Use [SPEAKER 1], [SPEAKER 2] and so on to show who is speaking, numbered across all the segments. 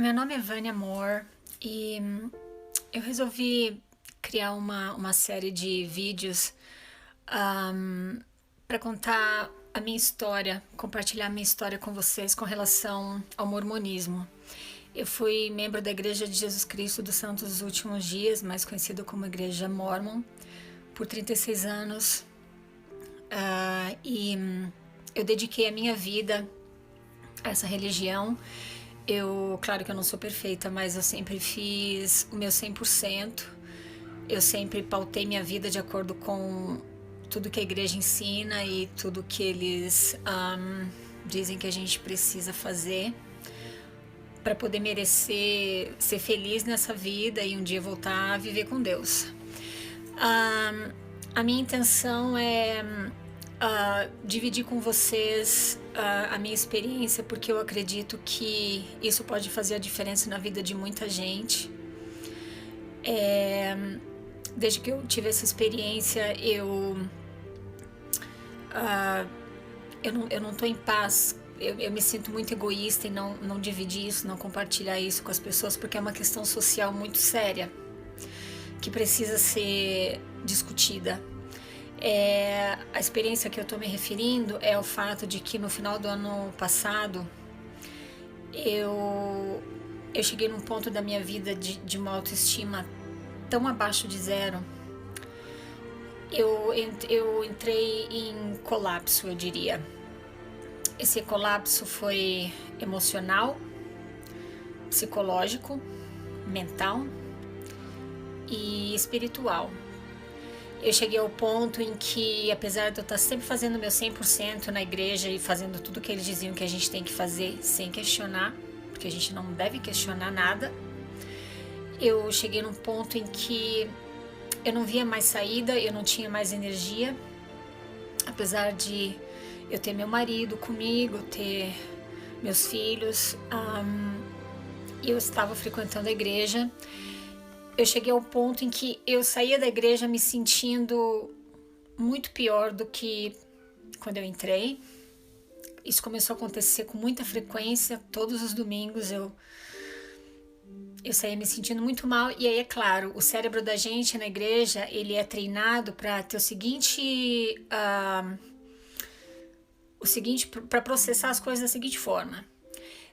[SPEAKER 1] Meu nome é Vânia Moore e eu resolvi criar uma série de vídeos para contar a minha história, compartilhar a minha história com vocês com relação ao mormonismo. Eu fui membro da Igreja de Jesus Cristo dos Santos dos Últimos Dias, mais conhecida como Igreja Mormon, por 36 anos. E eu dediquei a minha vida a essa religião. Claro que eu não sou perfeita, mas eu sempre fiz o meu 100%. Eu sempre pautei minha vida de acordo com tudo que a igreja ensina e tudo que eles dizem que a gente precisa fazer para poder merecer ser feliz nessa vida e um dia voltar a viver com Deus. A minha intenção é dividir com vocês a minha experiência, porque eu acredito que isso pode fazer a diferença na vida de muita gente. Desde que eu tive essa experiência, eu não estou em paz. Eu me sinto muito egoísta em não dividir isso, não compartilhar isso com as pessoas, porque é uma questão social muito séria que precisa ser discutida. A experiência que eu estou me referindo é o fato de que no final do ano passado eu cheguei num ponto da minha vida de uma autoestima tão abaixo de zero. Eu entrei em colapso, eu diria. Esse colapso foi emocional, psicológico, mental e espiritual. Eu cheguei ao ponto em que, apesar de eu estar sempre fazendo o meu 100% na igreja e fazendo tudo que eles diziam que a gente tem que fazer sem questionar, porque a gente não deve questionar nada, eu cheguei num ponto em que eu não via mais saída, eu não tinha mais energia. Apesar de eu ter meu marido comigo, ter meus filhos, eu estava frequentando a igreja. Eu cheguei ao ponto em que eu saía da igreja me sentindo muito pior do que quando eu entrei. Isso começou a acontecer com muita frequência. Todos os domingos eu saía me sentindo muito mal. E aí, é claro, o cérebro da gente na igreja, ele é treinado para ter o seguinte, para processar as coisas da seguinte forma: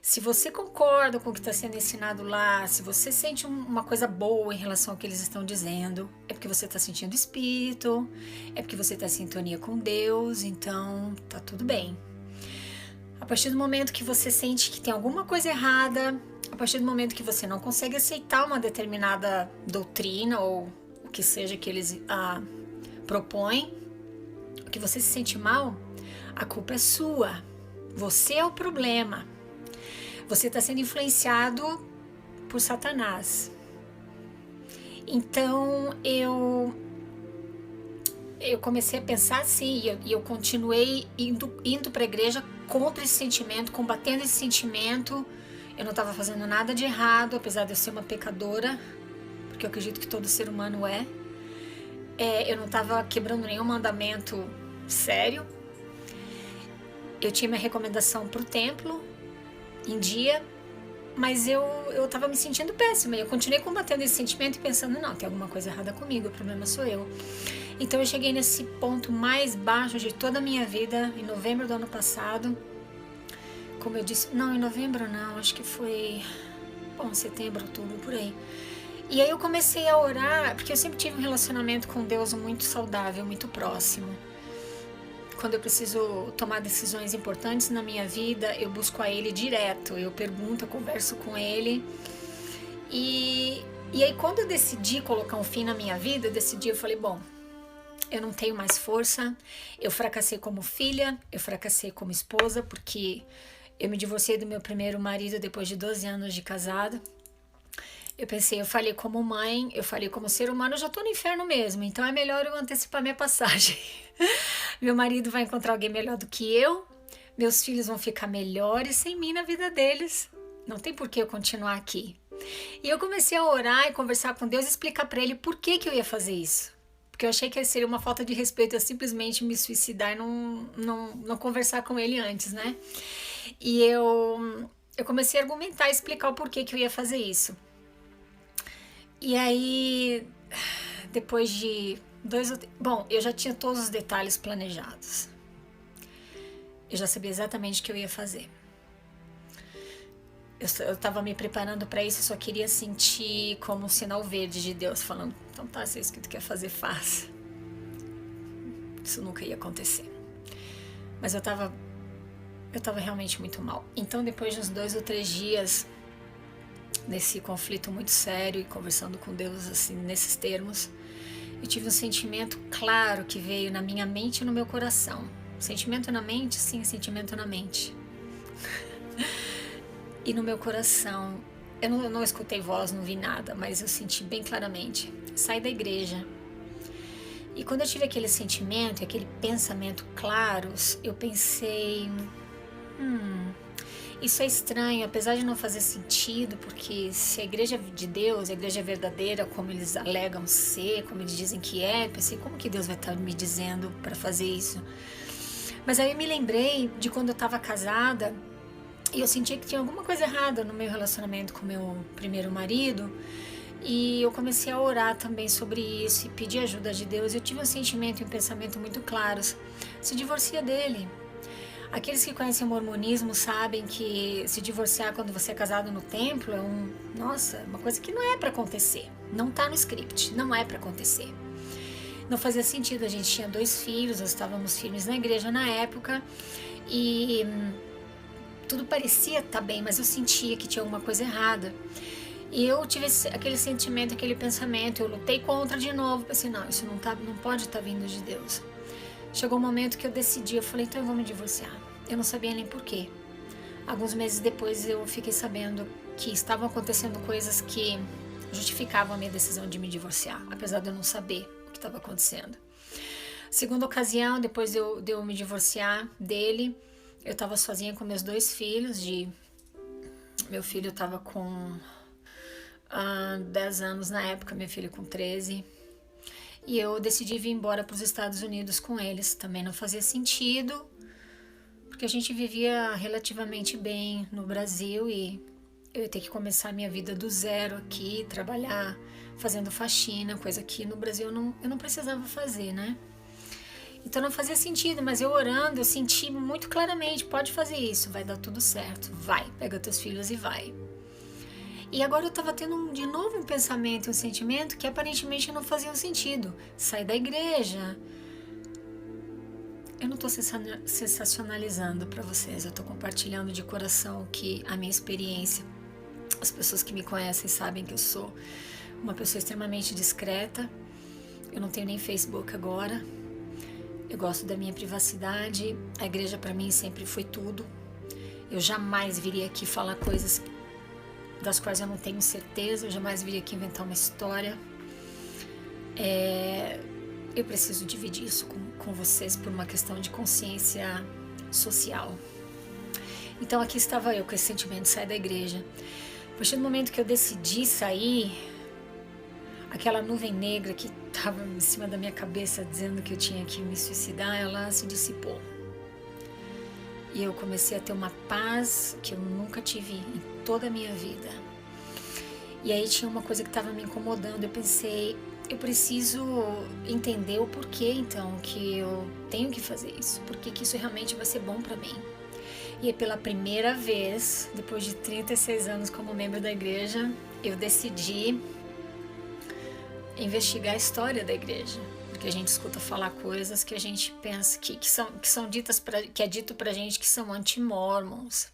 [SPEAKER 1] se você concorda com o que está sendo ensinado lá, se você sente uma coisa boa em relação ao que eles estão dizendo, é porque você está sentindo espírito, é porque você está em sintonia com Deus, então tá tudo bem. A partir do momento que você sente que tem alguma coisa errada, a partir do momento que você não consegue aceitar uma determinada doutrina ou o que seja que eles propõem, que você se sente mal, a culpa é sua. Você é o problema. Você está sendo influenciado por Satanás. Então eu comecei a pensar assim, e eu continuei indo para a igreja contra esse sentimento, combatendo esse sentimento. Eu não estava fazendo nada de errado, apesar de eu ser uma pecadora, porque eu acredito que todo ser humano é. Eu não estava quebrando nenhum mandamento sério. Eu tinha minha recomendação para o templo em dia, mas eu tava me sentindo péssima. Eu continuei combatendo esse sentimento e pensando, não, tem alguma coisa errada comigo, o problema sou eu. Então eu cheguei nesse ponto mais baixo de toda a minha vida em novembro do ano passado. Como eu disse, não, em novembro não, acho que foi setembro, outubro, por aí. E aí eu comecei a orar, porque eu sempre tive um relacionamento com Deus muito saudável, muito próximo. Quando eu preciso tomar decisões importantes na minha vida, eu busco a Ele direto. Eu pergunto, eu converso com Ele. E aí quando eu decidi colocar um fim na minha vida, eu falei, bom, eu não tenho mais força. Eu fracassei como filha, eu fracassei como esposa, porque eu me divorciei do meu primeiro marido depois de 12 anos de casado. Eu pensei, eu falei como mãe, eu falei como ser humano, eu já tô no inferno mesmo, então é melhor eu antecipar minha passagem. Meu marido vai encontrar alguém melhor do que eu, meus filhos vão ficar melhores sem mim na vida deles. Não tem por que eu continuar aqui. E eu comecei a orar e conversar com Deus e explicar para Ele por que eu ia fazer isso. Porque eu achei que seria uma falta de respeito eu simplesmente me suicidar e não conversar com Ele antes, né? E eu eu comecei a argumentar e explicar o porquê que eu ia fazer isso. E aí, depois de bom, eu já tinha todos os detalhes planejados. Eu já sabia exatamente o que eu ia fazer. Eu estava me preparando para isso, eu só queria sentir como um sinal verde de Deus, falando, então tá, se é isso que tu quer fazer, faz. Isso nunca ia acontecer. Mas eu tava realmente muito mal. Então, depois de uns 2 ou 3 dias nesse conflito muito sério e conversando com Deus assim nesses termos, eu tive um sentimento claro que veio na minha mente e no meu coração. Sentimento na mente, sim, sentimento na mente. E no meu coração, eu não escutei voz, não vi nada, mas eu senti bem claramente, sai da igreja. E quando eu tive aquele sentimento, aquele pensamento claros, eu pensei, isso é estranho, apesar de não fazer sentido, porque se a igreja é de Deus, a igreja é verdadeira, como eles alegam ser, como eles dizem que é, pensei, como que Deus vai estar me dizendo para fazer isso? Mas aí eu me lembrei de quando eu estava casada, e eu sentia que tinha alguma coisa errada no meu relacionamento com meu primeiro marido. E eu comecei a orar também sobre isso e pedir ajuda de Deus. Eu tive um sentimento e um pensamento muito claros. Se divorcia dele. Aqueles que conhecem o mormonismo sabem que se divorciar quando você é casado no templo é uma coisa que não é para acontecer. Não tá no script, não é para acontecer. Não fazia sentido, a gente tinha 2 filhos, nós estávamos firmes na igreja na época e tudo parecia estar bem, mas eu sentia que tinha alguma coisa errada. E eu tive aquele sentimento, aquele pensamento, eu lutei contra de novo, pensei, não, isso não pode estar vindo de Deus. Chegou um momento que eu decidi, eu falei, então eu vou me divorciar. Eu não sabia nem porquê. Alguns meses depois eu fiquei sabendo que estavam acontecendo coisas que justificavam a minha decisão de me divorciar, apesar de eu não saber o que estava acontecendo. Segunda ocasião, depois de eu me divorciar dele, eu estava sozinha com meus 2 filhos, meu filho estava com 10 anos na época, minha filha com 13. E eu decidi vir embora para os Estados Unidos com eles. Também não fazia sentido, porque a gente vivia relativamente bem no Brasil e eu ia ter que começar a minha vida do zero aqui, trabalhar fazendo faxina, coisa que no Brasil eu não precisava fazer, né? Então não fazia sentido, mas eu orando, eu senti muito claramente, pode fazer isso, vai dar tudo certo, vai, pega teus filhos e vai. E agora eu estava tendo de novo um pensamento e um sentimento que aparentemente não faziam sentido. Sai da igreja. Eu não estou sensacionalizando para vocês, eu estou compartilhando de coração a minha experiência. As pessoas que me conhecem sabem que eu sou uma pessoa extremamente discreta. Eu não tenho nem Facebook agora. Eu gosto da minha privacidade. A igreja para mim sempre foi tudo. Eu jamais viria aqui falar coisas das quais eu não tenho certeza. Eu jamais viria aqui inventar uma história. Eu preciso dividir isso com vocês por uma questão de consciência social. Então aqui estava eu com esse sentimento de sair da igreja. A partir do momento que eu decidi sair, aquela nuvem negra que estava em cima da minha cabeça dizendo que eu tinha que me suicidar, ela se dissipou. E eu comecei a ter uma paz que eu nunca tive em toda a minha vida. E aí tinha uma coisa que estava me incomodando. Eu pensei, eu preciso entender o porquê então que eu tenho que fazer isso. Porque que isso realmente vai ser bom para mim. E pela primeira vez, depois de 36 anos como membro da igreja, eu decidi investigar a história da igreja. Porque a gente escuta falar coisas que a gente pensa que são ditas, que é dito pra gente que são anti-mormons.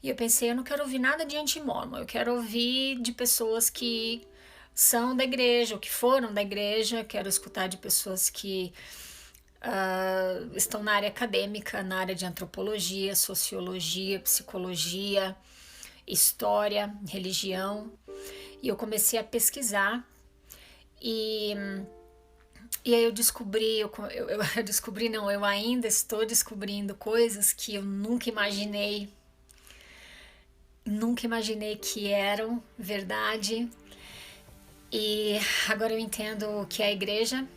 [SPEAKER 1] E eu pensei, eu não quero ouvir nada de anti-mormon, eu quero ouvir de pessoas que são da igreja, ou que foram da igreja, quero escutar de pessoas que estão na área acadêmica, na área de antropologia, sociologia, psicologia, história, religião. E eu comecei a pesquisar e aí eu descobri, eu ainda estou descobrindo coisas que eu nunca imaginei que eram verdade. E agora eu entendo o que é a igreja,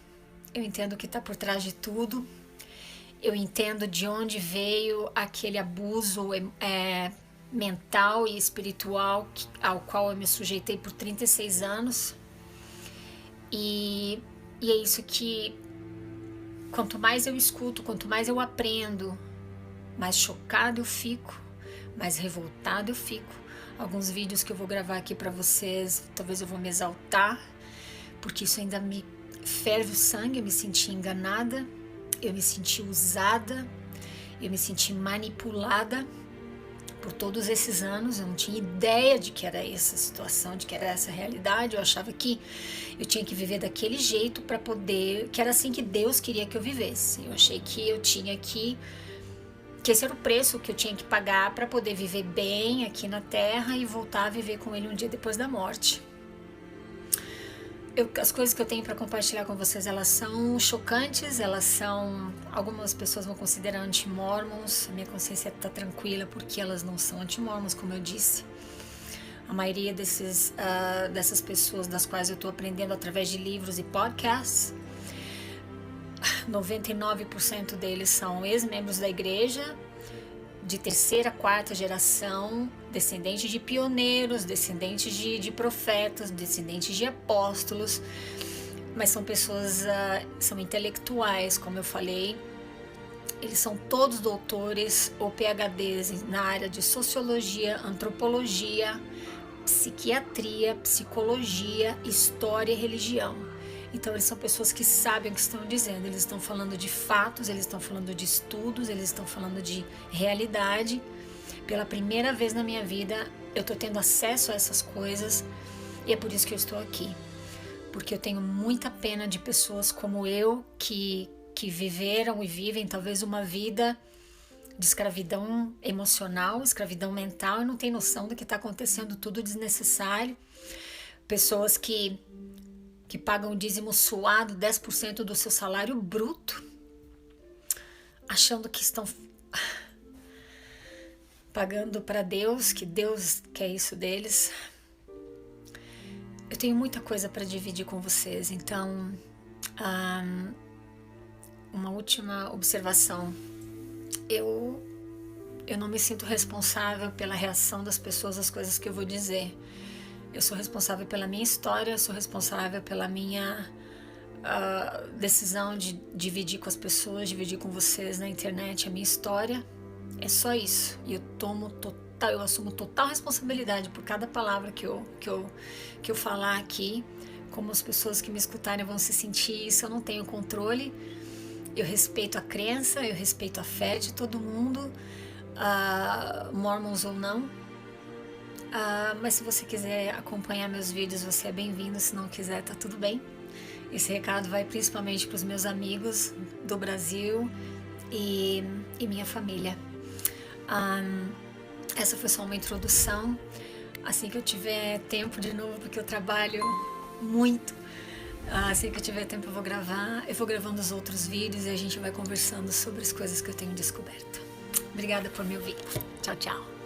[SPEAKER 1] eu entendo o que está por trás de tudo, eu entendo de onde veio aquele abuso mental e espiritual ao qual eu me sujeitei por 36 anos. E é isso que, quanto mais eu escuto, quanto mais eu aprendo, mais chocado eu fico, mais revoltado eu fico. Alguns vídeos que eu vou gravar aqui pra vocês, talvez eu vou me exaltar, porque isso ainda me ferve o sangue. Eu me senti enganada, eu me senti usada, eu me senti manipulada por todos esses anos. Eu não tinha ideia de que era essa situação, de que era essa realidade. Eu achava que eu tinha que viver daquele jeito para poder, que era assim que Deus queria que eu vivesse. Eu achei que eu tinha que esse era o preço que eu tinha que pagar para poder viver bem aqui na Terra e voltar a viver com Ele um dia depois da morte. As coisas que eu tenho para compartilhar com vocês, elas são chocantes, algumas pessoas vão considerar anti-mormons. A minha consciência está tranquila porque elas não são anti-mormons, como eu disse. A maioria dessas pessoas das quais eu estou aprendendo através de livros e podcasts, 99% deles são ex-membros da igreja, de terceira, quarta geração, descendentes de pioneiros, descendentes de profetas, descendentes de apóstolos, mas são pessoas, são intelectuais, como eu falei. Eles são todos doutores ou PhDs na área de sociologia, antropologia, psiquiatria, psicologia, história e religião. Então eles são pessoas que sabem o que estão dizendo. Eles estão falando de fatos, eles estão falando de estudos, eles estão falando de realidade. Pela primeira vez na minha vida eu estou tendo acesso a essas coisas, e é por isso que eu estou aqui. Porque eu tenho muita pena de pessoas como eu que viveram e vivem talvez uma vida de escravidão emocional, escravidão mental, e não tem noção do que está acontecendo, tudo desnecessário. Pessoas que pagam o dízimo suado, 10% do seu salário bruto, achando que estão pagando para Deus, que Deus quer isso deles. Eu tenho muita coisa para dividir com vocês, então, uma última observação. Eu não me sinto responsável pela reação das pessoas às coisas que eu vou dizer. Eu sou responsável pela minha história, eu sou responsável pela minha decisão de dividir com as pessoas, dividir com vocês na internet a minha história. É só isso. E eu assumo total responsabilidade por cada palavra que eu falar aqui. Como as pessoas que me escutarem vão se sentir, isso eu não tenho controle. Eu respeito a crença, eu respeito a fé de todo mundo, mormons ou não. Mas se você quiser acompanhar meus vídeos, você é bem-vindo. Se não quiser, tá tudo bem. Esse recado vai principalmente para os meus amigos do Brasil e minha família. Essa foi só uma introdução. Assim que eu tiver tempo de novo, porque eu trabalho muito, assim que eu tiver tempo eu vou gravando os outros vídeos e a gente vai conversando sobre as coisas que eu tenho descoberto. Obrigada por me ouvir. Tchau, tchau.